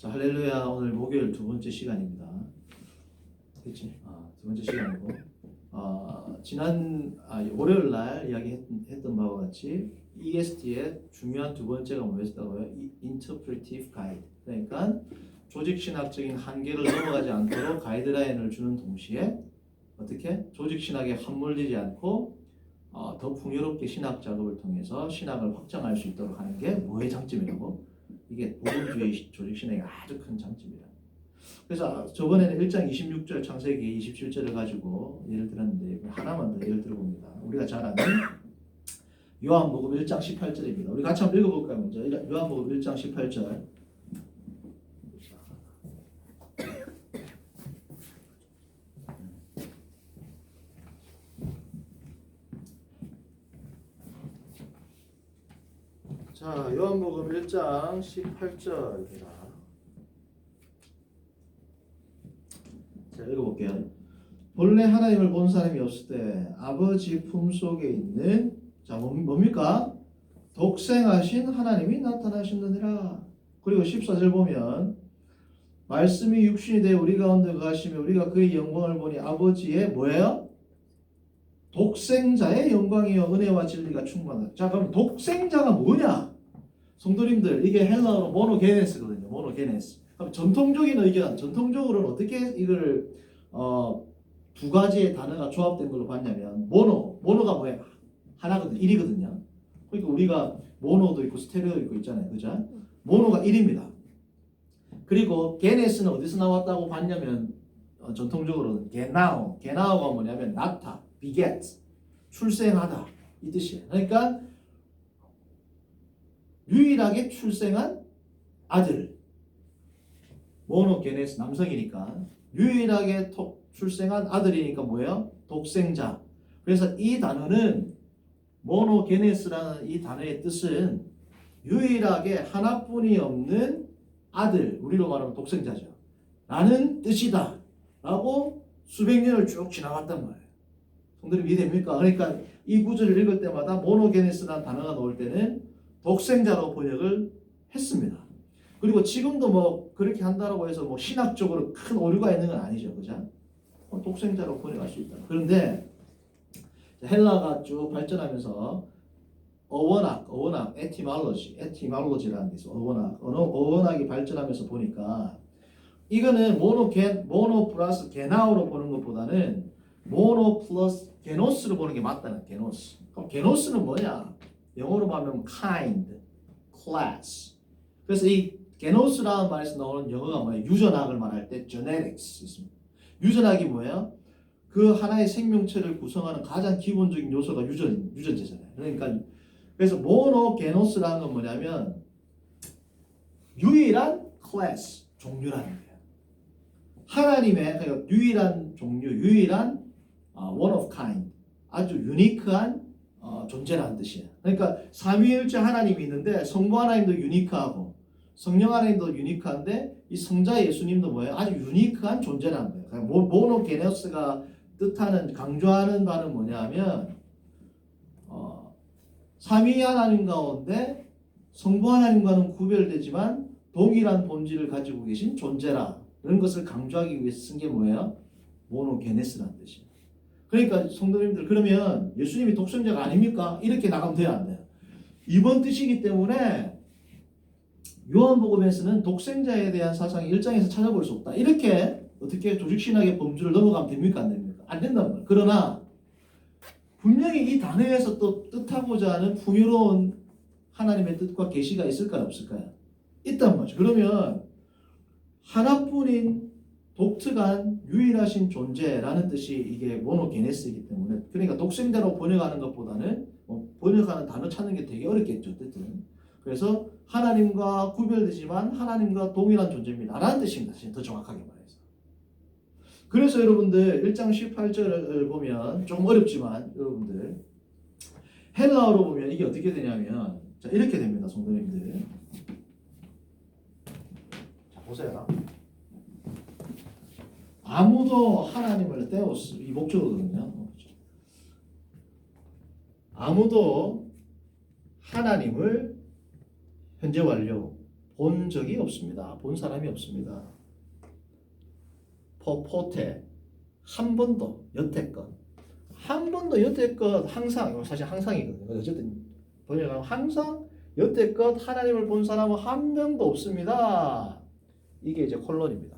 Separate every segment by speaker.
Speaker 1: 자, 할렐루야. 오늘 목요일 두 번째 시간입니다. 그치? 두 번째 시간이고, 지난 월요일 날 이야기했던 바와 같이 EST의 중요한 두 번째가 뭐였다고요? Interpretive Guide. 그러니까 조직신학적인 한계를 넘어가지 않도록 가이드라인을 주는 동시에 어떻게 조직신학에 함몰되지 않고 더 풍요롭게 신학 작업을 통해서 신학을 확장할 수 있도록 하는 게 뭐의 장점이라고? 이게 복음주의 조직신학의 아주 큰 장점이다. 그래서 저번에는 1장 26절 창세기 27절을 가지고 예를 들었는데 하나만 더 예를 들어봅니다. 우리가 잘 아는 요한복음 1장 18절입니다. 우리 같이 한번 읽어볼까요? 먼저 요한복음 1장 18절. 자, 요한복음 1장 18절입니다. 자, 읽어볼게요. 본래 하나님을 본 사람이 없을 때 아버지 품속에 있는 자 뭡니까? 독생하신 하나님이 나타나신느니라. 그리고 14절 보면 말씀이 육신이 되어 우리 가운데 거하시며 우리가 그의 영광을 보니 아버지의 뭐예요? 독생자의 영광이요 은혜와 진리가 충만하다. 자, 그럼 독생자가 뭐냐? 성도님들, 이게 헬라어로 모노게네스거든요. 모노게네스. 그럼 전통적인 의견, 전통적으로는 어떻게 이걸 두 가지의 단어가 조합된 걸로 봤냐면 모노가 뭐예요? 하나거든요. 1이거든요. 그러니까 우리가 모노도 있고 스테레오 있고 있잖아요. 그죠? 모노가 1입니다. 그리고 게네스는 어디서 나왔다고 봤냐면 전통적으로는 게나오가 뭐냐면 낳다, beget, 출생하다 이 뜻이에요. 그러니까 유일하게 출생한 아들, 모노게네스 남성이니까 유일하게 출생한 아들이니까 뭐예요? 독생자. 그래서 이 단어는 모노게네스라는 이 단어의 뜻은 유일하게 하나뿐이 없는 아들, 우리로 말하면 독생자죠. 라는 뜻이다. 라고 수백 년을 쭉 지나갔단 말이에요. 성도님 이해됩니까? 그러니까 이 구절을 읽을 때마다 모노게네스라는 단어가 나올 때는 독생자로 번역을 했습니다. 그리고 지금도 뭐 그렇게 한다라고 해서 뭐 신학적으로 큰 오류가 있는 건 아니죠. 그죠? 독생자로 번역할 수 있다. 그런데 헬라가 쭉 발전하면서 어원학, 에티몰로지라는 게 있어. 어원학이 발전하면서 보니까 이거는 모노 플러스 게나오로 보는 것보다는 모노 플러스 게노스로 보는 게 맞다는 게노스. 그럼 게노스는 뭐냐? 영어로 말하면 kind, class. 그래서 이 게노스라는 말에서 나오는 영어가 뭐예요? 유전학을 말할 때 genetics 있습니다. 유전학이 뭐예요? 그 하나의 생명체를 구성하는 가장 기본적인 요소가 유전자잖아요. 그러니까 그래서 모노게노스라는 건 뭐냐면 유일한 클래스, 종류라는 거예요. 하나님의 그러니까 유일한 종류, 유일한 one of kind, 아주 유니크한 존재라는 뜻이에요. 그러니까 삼위일체 하나님이 있는데 성부 하나님도 유니크하고 성령 하나님도 유니크한데 이 성자 예수님도 뭐예요? 아주 유니크한 존재라는 거예요. 그러니까 모노게노스가 뜻하는 강조하는 바는 뭐냐면 삼위 하나님 가운데 성부 하나님과는 구별되지만 동일한 본질을 가지고 계신 존재라는 것을 강조하기 위해서 쓴 게 뭐예요? 모노게네스라는 뜻이에요. 그러니까 성도님들 그러면 예수님이 독생자가 아닙니까? 이렇게 나가면 돼요, 안 돼요? 이번 뜻이기 때문에 요한복음에서는 독생자에 대한 사상이 1장에서 찾아볼 수 없다. 이렇게 어떻게 조직신학의 범주를 넘어가면 됩니까? 안 됩니까? 안 된단 말이에요. 그러나 분명히 이 단어에서 또 뜻하고자 하는 풍요로운 하나님의 뜻과 계시가 있을까요? 없을까요? 있단 말이죠. 그러면 하나뿐인 독특한 유일하신 존재라는 뜻이 이게 모노게네스이기 때문에 그러니까 독생자로 번역하는 것보다는 번역하는 단어 찾는 게 되게 어렵겠죠. 어쨌든 그래서 하나님과 구별되지만 하나님과 동일한 존재입니다. 라는 뜻입니다. 더 정확하게 말해서. 그래서 여러분들 1장 18절을 보면 좀 어렵지만 여러분들 헬라어로 보면 이게 어떻게 되냐면 자 이렇게 됩니다. 성도님들. 자 보세요. 아무도 하나님을 떼오스 이 목적어거든요. 아무도 하나님을 현재 완료 본 적이 없습니다. 본 사람이 없습니다. 퍼포테 한 번도 여태껏 한 번도 여태껏 항상 이거 사실 항상이거든요. 어쨌든 번역하면 항상 여태껏 하나님을 본 사람은 한 명도 없습니다. 이게 이제 콜론입니다.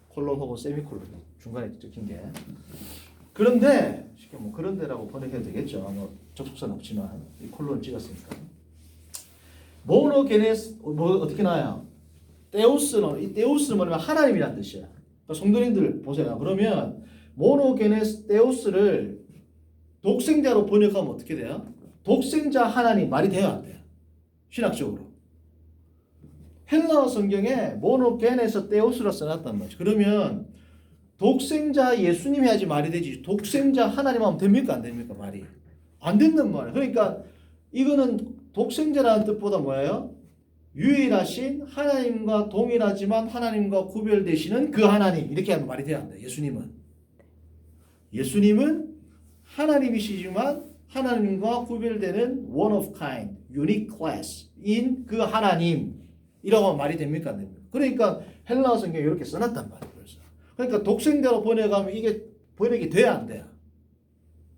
Speaker 1: 콜론 혹은 세미콜론 중간에 찍힌 게. 그런데 쉽게 뭐 그런데라고 번역해도 되겠죠. 뭐 접속사는 없지만 이 콜론 찍었으니까. 모노게네스 뭐 어떻게 나와요? 데우스는 이 데우스는 뭐냐면 하나님이란 뜻이야. 그러니까 성도님들 보세요. 그러면 모노게네스 데우스를 독생자로 번역하면 어떻게 돼요? 독생자 하나님 말이 돼요, 안 돼요? 신학적으로. 헬라어 성경에 모노게네스 데우스로 써놨단 말이죠. 그러면 독생자 예수님 해야지 말이 되지. 독생자 하나님 하면 됩니까? 안 됩니까? 말이. 안 된단 말이에요. 그러니까 이거는 독생자라는 뜻보다 뭐예요? 유일하신 하나님과 동일하지만 하나님과 구별되시는 그 하나님. 이렇게 하면 말이 돼야 한다. 예수님은 하나님이시지만 하나님과 구별되는 one of kind, unique class인 그 하나님이라고 하면 말이 됩니까? 안 됩니까? 그러니까 헬라어 성경에 이렇게 써놨단 말이에요. 그러니까 독생자로 번역하면 이게 번역이 돼야 안 돼요?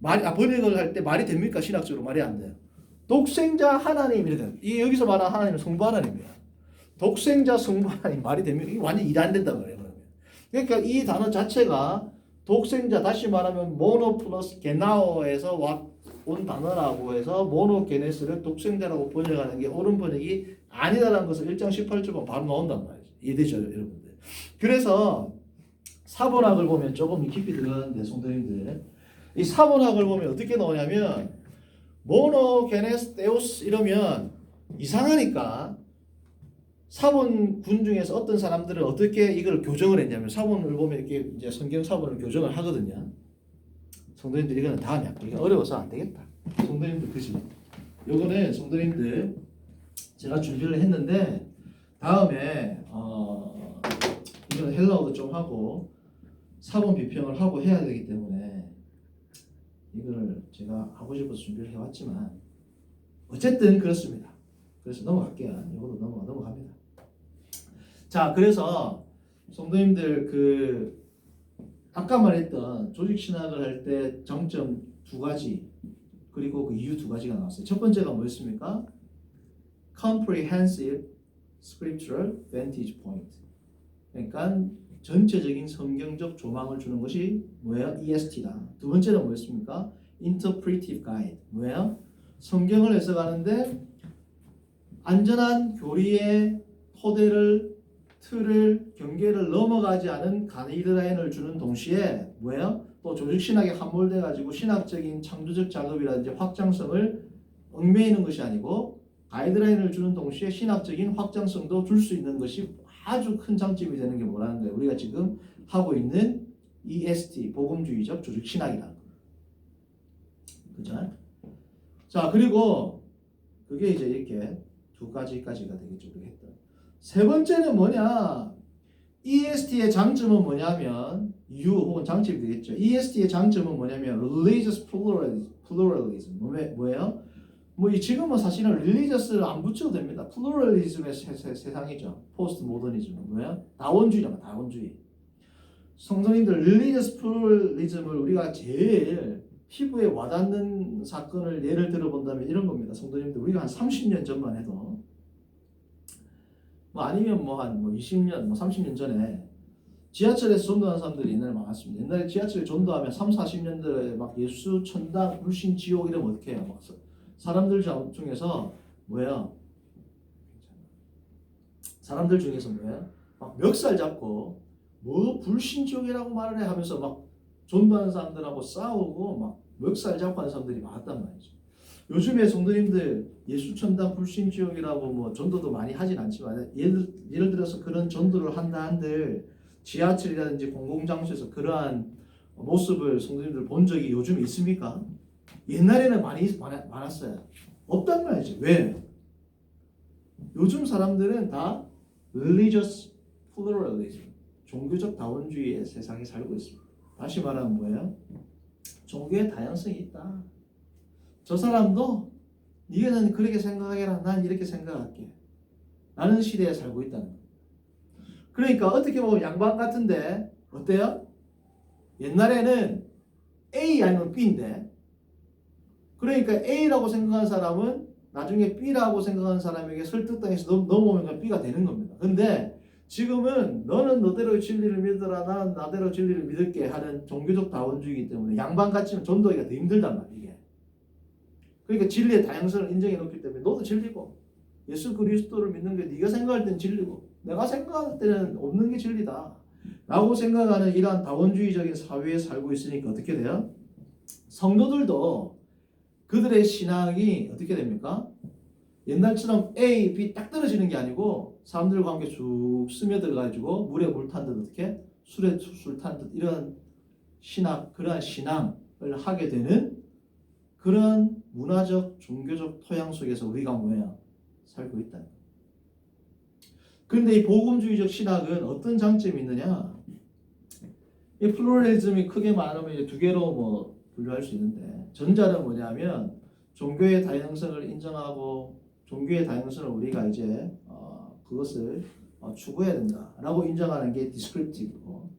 Speaker 1: 번역을 할 때 말이 됩니까? 신학적으로 말이 안 돼요. 독생자 하나님 이래. 이 여기서 말하는 하나님은 성부 하나님이야. 독생자 성부 하나님 말이 됩니까? 이게 완전 일 안 된단 말이에요. 그러니까 이 단어 자체가 독생자 다시 말하면 모노 플러스 게나오에서 온 단어라고 해서 모노게네스를 독생자라고 번역하는 게 옳은 번역이 아니다라는 것을 1장 18절 보면 바로 나온단 말이죠. 이해되죠, 여러분들? 그래서 사본학을 보면 조금 깊이 들어가는데 성도님들 이 사본학을 보면 어떻게 나오냐면 모노게네스 데우스 이러면 이상하니까 사본군 중에서 어떤 사람들은 어떻게 이걸 교정을 했냐면 사본을 보면 이렇게 이제 성경 사본을 교정을 하거든요. 성도님들 이거는 다음에 할게요. 이거 어려워서 안 되겠다. 성도님들 그지? 요거는 성도님들 제가 준비를 했는데 다음에 이거는 헬라어도 좀 하고 사본 비평을 하고 해야 되기 때문에 이거를 제가 하고 싶어서 준비를 해왔지만 어쨌든 그렇습니다. 그래서 넘어갈게요. 이것도 넘어갑니다. 자, 그래서 성도님들 그 아까 말했던 조직 신학을 할 때 정점 두 가지 그리고 그 이유 두 가지가 나왔어요. 첫 번째가 뭐였습니까? Comprehensive Scriptural Vantage Point. 그러니까 전체적인 성경적 조망을 주는 것이 뭐예요? EST다. 두 번째는 뭐였습니까? Interpretive Guide. 뭐예요? 성경을 해석하는데 안전한 교리의 토대를 틀을 경계를 넘어가지 않은 가이드라인을 주는 동시에 뭐예요? 또 조직신학에 함몰돼 가지고 신학적인 창조적 작업이라든지 확장성을 얽매이는 것이 아니고 가이드라인을 주는 동시에 신학적인 확장성도 줄 수 있는 것이 아주 큰 장점이 되는 게 뭐라는 거예요? 우리가 지금 하고 있는 EST 복음주의적 조직신학이라는 거예요. 그죠? 자, 그리고 그게 이제 이렇게 두 가지까지가 되겠죠. 그렇게 했던. 세 번째는 뭐냐? EST의 장점은 뭐냐면 이유 혹은 장점이 되겠죠. EST의 장점은 뭐냐면 religious pluralism. 뭐예요? 뭐 지금은 사실은 religious를 안 붙여도 됩니다. pluralism의 세상이죠. 포스트 모더니즘은 뭐야? 다원주의잖아. 다원주의. 성도님들 religious pluralism을 우리가 제일 피부에 와닿는 사건을 예를 들어본다면 이런 겁니다. 성도님들 우리가 한 30년 전만 해도 뭐 아니면 뭐 한 20년, 30년 전에 지하철에서 전도하는 사람들이 옛날에 많았습니다. 옛날에 지하철에 전도하면 3, 40년대에 막 예수, 천당, 불신, 지옥 이러면 어떻게 해요? 막 사람들 중에서 뭐야? 사람들 중에서 뭐야? 막 멱살 잡고 뭐 불신, 지옥이라고 말을 해 하면서 막 전도하는 사람들하고 싸우고 막 멱살 잡고 하는 사람들이 많았단 말이죠. 요즘에 성도님들 예수 천당 불신 지옥이라고 뭐 전도도 많이 하진 않지만 예를 들어서 그런 전도를 한다 한들 지하철이라든지 공공장소에서 그러한 모습을 성도님들 본 적이 요즘에 있습니까? 옛날에는 많았어요. 없단 말이죠. 왜? 요즘 사람들은 다 religious pluralism, 종교적 다원주의의 세상에 살고 있습니다. 다시 말하면 뭐예요? 종교의 다양성이 있다. 저 사람도 네가 난 그렇게 생각해라. 난 이렇게 생각할게. 라는 시대에 살고 있다는 거예요. 그러니까 어떻게 보면 양반 같은데 어때요? 옛날에는 A 아니면 B인데, 그러니까 A라고 생각한 사람은 나중에 B라고 생각하는 사람에게 설득당해서 넘어오면 B가 되는 겁니다. 근데 지금은 너는 너대로 진리를 믿어라, 나는 나대로 진리를 믿을게 하는 종교적 다원주의이기 때문에 양반 같지만 전도하기가 더 힘들단 말이에요. 이게. 그러니까 진리의 다양성을 인정해 놓기 때문에 너도 진리고, 예수 그리스도를 믿는 게 네가 생각할 때는 진리고 내가 생각할 때는 없는 게 진리다 라고 생각하는 이러한 다원주의적인 사회에 살고 있으니까 어떻게 돼요? 성도들도 그들의 신앙이 어떻게 됩니까? 옛날처럼 A, B 딱 떨어지는 게 아니고 사람들과 함께 쭉 스며들어가지고 물에 물 탄 듯 어떻게? 술에 술 탄 듯 이런 그러한 신앙을 하게 되는 그런 문화적, 종교적 토양 속에서 우리가 뭐야? 살고 있다. 그런데 이 복음주의적 신학은 어떤 장점이 있느냐? 이 플루럴리즘이 크게 말하면 이제 두 개로 뭐 분류할 수 있는데, 전자는 뭐냐면 종교의 다양성을 인정하고 종교의 다양성을 우리가 이제 그것을 추구해야 된다라고 인정하는 게 디스크립티브고,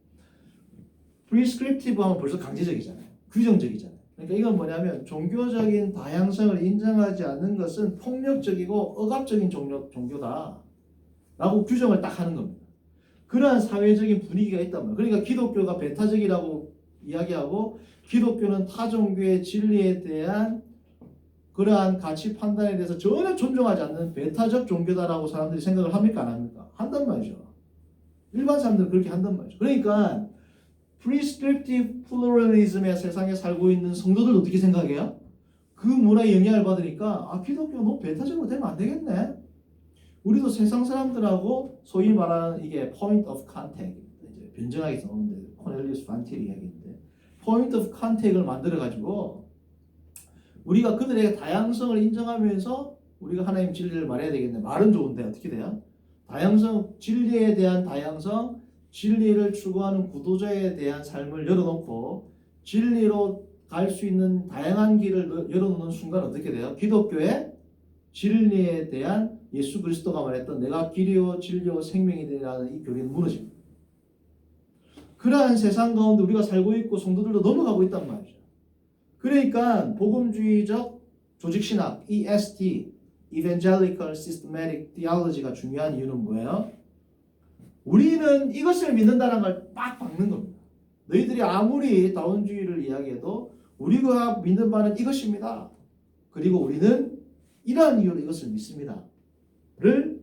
Speaker 1: 프리스크립티브 하면 벌써 강제적이잖아요. 규정적이잖아요. 그러니까 이건 뭐냐면 종교적인 다양성을 인정하지 않는 것은 폭력적이고 억압적인 종교다 라고 규정을 딱 하는 겁니다. 그러한 사회적인 분위기가 있단 말이에요. 그러니까 기독교가 배타적이라고 이야기하고, 기독교는 타 종교의 진리에 대한 그러한 가치 판단에 대해서 전혀 존중하지 않는 배타적 종교다라고 사람들이 생각을 합니까? 안 합니까? 한단 말이죠. 일반 사람들은 그렇게 한단 말이죠. 그러니까 prescriptive pluralism의 세상에 살고 있는 성도들은 어떻게 생각해요? 그 문화의 영향을 받으니까 기독교 너무 배타적으로 되면 안 되겠네. 우리도 세상 사람들하고 소위 말하는 이게 point of contact, 이제 변증하게 나오는데 코넬리우스 반티를 이야기했는데, point of contact을 만들어 가지고 우리가 그들의 다양성을 인정하면서 우리가 하나님 진리를 말해야 되겠네. 말은 좋은데 어떻게 돼요? 다양성, 진리에 대한 다양성, 진리를 추구하는 구도자에 대한 삶을 열어놓고 진리로 갈 수 있는 다양한 길을 열어놓는 순간 어떻게 돼요? 기독교의 진리에 대한 예수 그리스도가 말했던 내가 길이요 진리요 생명이라는 이 교리는 무너집니다. 그러한 세상 가운데 우리가 살고 있고 성도들도 넘어가고 있단 말이죠. 그러니까 복음주의적 조직신학 EST, Evangelical Systematic Theology가 중요한 이유는 뭐예요? 우리는 이것을 믿는다는 걸 빡 박는 겁니다. 너희들이 아무리 다원주의를 이야기해도 우리가 믿는 바는 이것입니다. 그리고 우리는 이러한 이유로 이것을 믿습니다. 를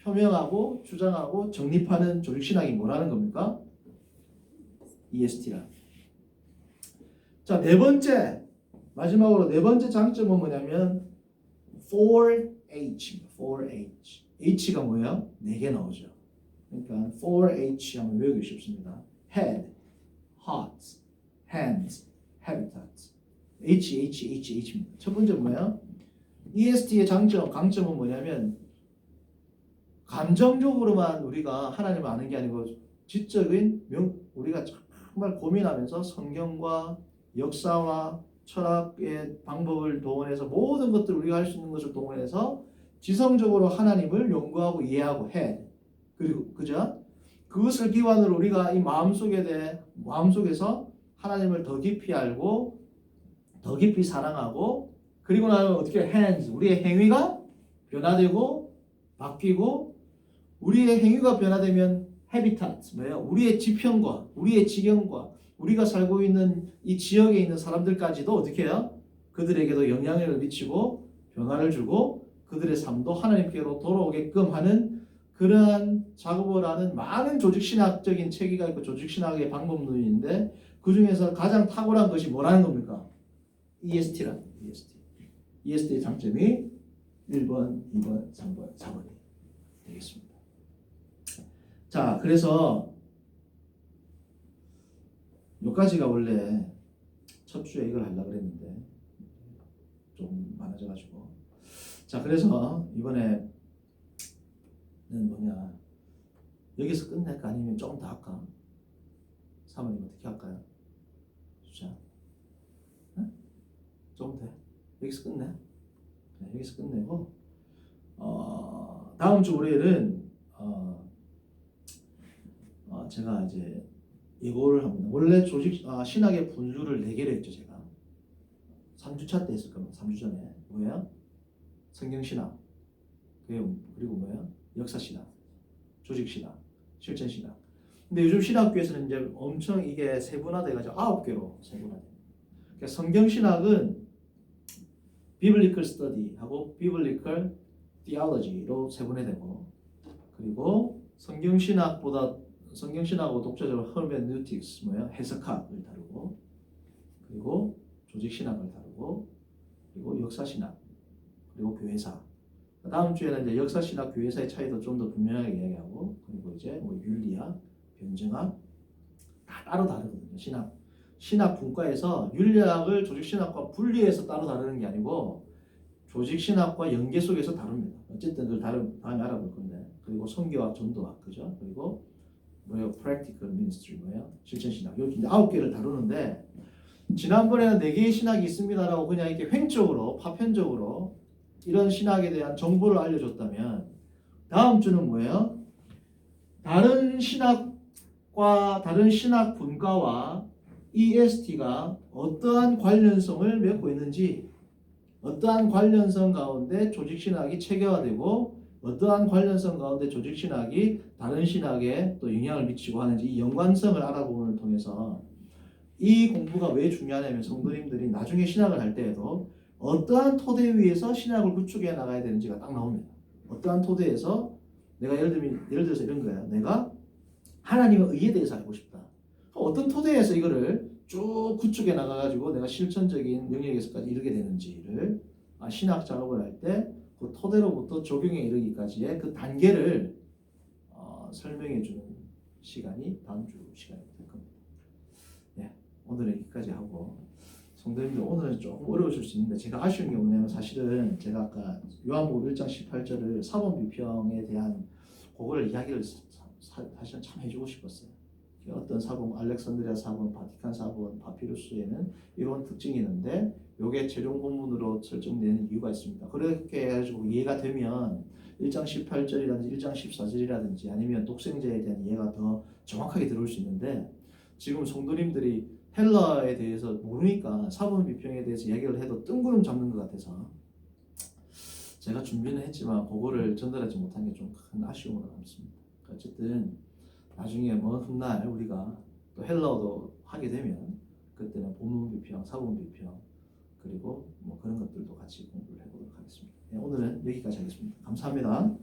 Speaker 1: 표명하고 주장하고 정립하는 조직신학이 뭐라는 겁니까? EST라. 자, 마지막으로 네 번째 장점은 뭐냐면 4H. H가 뭐예요? 4개 나오죠. 그러니까 4H 하면 외우기 쉽습니다. Head, Heart, Hands, Habitat. H입니다. 첫 번째 뭐예요? EST의 강점은 뭐냐면 감정적으로만 우리가 하나님을 아는 게 아니고 지적인 우리가 정말 고민하면서 성경과 역사와 철학의 방법을 동원해서 모든 것들을 우리가 할 수 있는 것을 동원해서 지성적으로 하나님을 연구하고 이해하고 해. 그리고 그죠? 그것을 기반으로 우리가 이 마음속에서 하나님을 더 깊이 알고 더 깊이 사랑하고, 그리고 나면 어떻게 hands, 우리의 행위가 변화되고 바뀌고, 우리의 행위가 변화되면 habitat, 뭐예요? 우리의 지평과 우리의 지경과 우리가 살고 있는 이 지역에 있는 사람들까지도 어떻게 해요? 그들에게도 영향을 미치고 변화를 주고 그들의 삶도 하나님께로 돌아오게끔 하는 그러한 작업을 하는 많은 조직신학적인 체계가 있고 조직신학의 방법론이 있는데, 그 중에서 가장 탁월한 것이 뭐라는 겁니까? EST란 EST의 장점이 1번, 2번, 3번, 4번이 되겠습니다. 자, 그래서 여기까지가 원래 첫 주에 이걸 하려고 그랬는데 좀 많아져가지고, 자, 그래서 이번에는 뭐냐, 여기서 끝낼까 아니면 조금 더 할까? 사모님 어떻게 할까요? 자, 네? 조금 더 여기서 끝내. 네, 여기서 끝내고 다음 주 월요일은 제가 이제 예고를 합니다. 원래 신학의 분류를 4개로 했죠. 제가 3주차 때 했을 겁니다. 3주 전에 뭐예요? 성경신학, 그리고 뭐예요? 역사신학, 조직신학, 실천신학. 근데 요즘 신학교에서는 이제 엄청 이게 세분화돼가지고 9개로 세분화돼요. 그러니까 성경신학은 비블리컬 스터디하고 비블리컬 디올로지로 세분화되고, 그리고 성경신학하고 독자적으로 허메뉴틱스 뭐야 해석학을 다루고, 그리고 조직신학을 다루고, 그리고 역사신학, 그리고 교회사. 다음 주에는 이제 역사신학, 교회사의 차이도 좀 더 분명하게 이야기하고, 그리고 이제 뭐 윤리학, 변증학 다 따로 다르거든요. 신학 분과에서 윤리학을 조직신학과 분리해서 따로 다루는 게 아니고 조직신학과 연계 속에서 다룹니다. 어쨌든 그걸 다음에 알아볼 건데, 그리고 선교학, 전도학, 그죠? 그리고 뭐예요? practical ministry 뭐예요? 실천신학. 이렇게 이제 9개를 다루는데, 지난번에는 4개의 신학이 있습니다라고 그냥 이렇게 횡적으로 파편적으로 이런 신학에 대한 정보를 알려줬다면, 다음 주는 뭐예요? 다른 신학 분과와 EST가 어떠한 관련성을 맺고 있는지, 어떠한 관련성 가운데 조직신학이 체계화되고 어떠한 관련성 가운데 조직신학이 다른 신학에 또 영향을 미치고 하는지, 이 연관성을 알아보는 통해서 이 공부가 왜 중요하냐면, 성도님들이 나중에 신학을 할 때에도 어떠한 토대 위에서 신학을 구축해 나가야 되는지가 딱 나옵니다. 어떠한 토대에서 내가 예를 들어서 이런 거예요. 내가 하나님의 의에 대해서 알고 싶다. 어떤 토대에서 이거를 쭉 구축해 나가가지고 내가 실천적인 영역에서까지 이르게 되는지를 신학 작업을 할 때 그 토대로부터 적용에 이르기까지의 그 단계를 설명해 주는 시간이 다음 주 시간이 될 겁니다. 네, 오늘은 여기까지 하고, 성도님들 오늘은 조금 어려우실 수 있는데, 제가 아쉬운 게 뭐냐면, 사실은 제가 아까 요한복음 1장 18절을 사본 비평에 대한 그거를 이야기를 사실은 참 해주고 싶었어요. 어떤 사본, 알렉산드리아 사본, 바티칸 사본, 파피루스에는 이런 특징이 있는데, 이게 최종 본문으로 설정되는 이유가 있습니다. 그렇게 해가지고 이해가 되면 1장 18절이라든지 1장 14절이라든지 아니면 독생자에 대한 이해가 더 정확하게 들어올 수 있는데, 지금 성도님들이 헬라에 대해서 모르니까 사본 비평에 대해서 이야기를 해도 뜬구름 잡는 것 같아서 제가 준비는 했지만 그거를 전달하지 못한 게 좀 큰 아쉬움으로 남습니다. 어쨌든 나중에 먼 훗날 우리가 또 헬라어도 하게 되면 그때는 본문 비평, 사본 비평, 그리고 뭐 그런 것들도 같이 공부를 해보도록 하겠습니다. 네, 오늘은 여기까지 하겠습니다. 감사합니다.